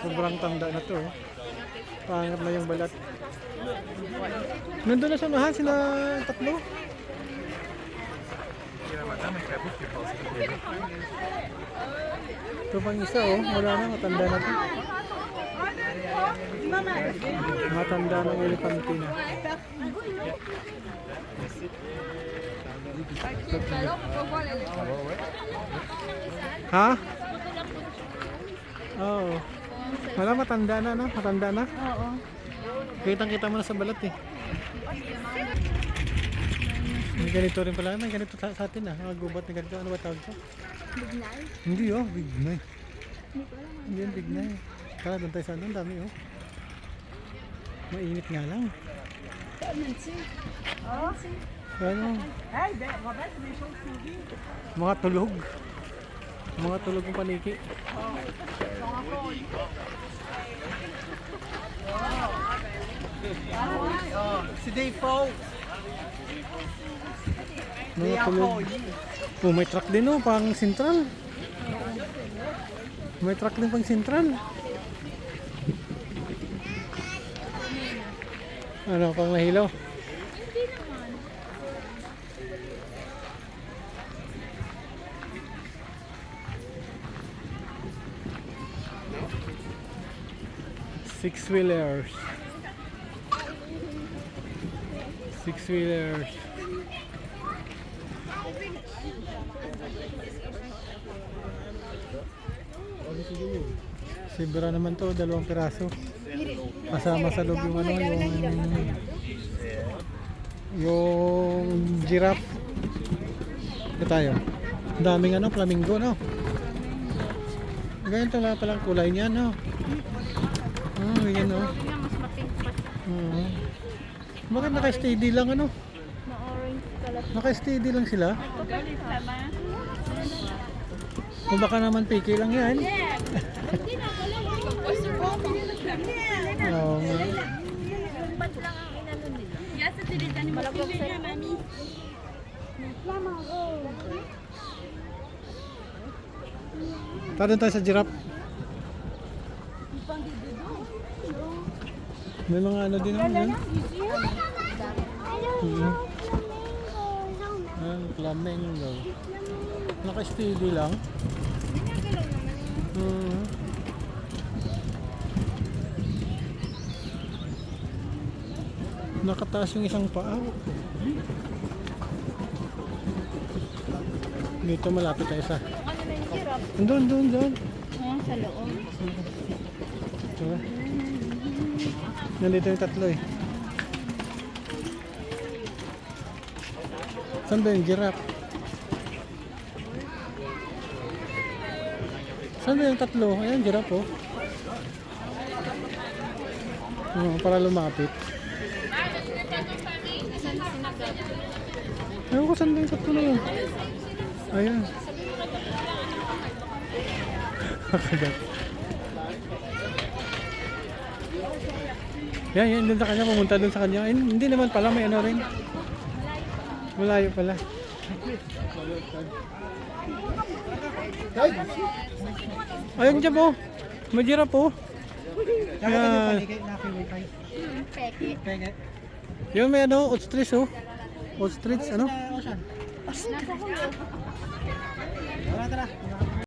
Sobrang tanda na to. Pangit na yung balat. Nandun na sa mahal sila tatlo. Ito pang isa wala na, matanda na to. Matanda ng elefantina. Ha? Oo. Wala, matanda na, no? Matanda na? Oo. Kitang-kita mo na sa balat eh. May ganito rin pala. May ganito sa atin mga gubat na ganito. Ano ba tawag ko? Bignay? Hindi bignay. Hindi ko alam. Hindi yan bignay. Tara, doon tayo sa ano. Ang dami Mainit nga lang. Ano? Mga tulog. Mga tulog ng paniki. Si Dave Paul. Mga tulog. May truck din pang sentral. May truck din pang sentral. Ano, pang nahilaw? Hindi naman. Six-wheelers. Six-wheelers. Sibra naman to, 2 piraso. Kasama sa loob yung yung giraffe. Ito tayo. Ang daming flamingo, no? Ganito lang palang kulay niya, no? Yan, no? Mas mapink pa. Bakit naka-steady lang, ano? Ma-orange color. Naka-steady lang sila. Kung baka naman piki lang yan. Oo nga. Ba't lang ang inano nila? Yes, at nila ni Malagok sa mami. Tara tayo sa giraffe. May mga ano din naman. Flamingo. Naka-steady lang. Nakataas yung isang paa. Dito malapit tayo sa. Ano na yung giraffe? Doon. Sa loob. Ito. Nandito yung tatlo eh. Saan ba yung giraffe? Saan ba yung tatlo? Ayan, giraffe para lumapit. Ewan ko saan ba yung tatlo na yun? Ayan. Makagat. Yan, doon sa kanya, pumunta doon sa kanya. Hindi naman pala, may ano rin. Malayo pala. Ayun dyan po. May giraffe po. Yan. Peke. Yun may ostrich Ostrich, ano? Nasa hulog. Tara.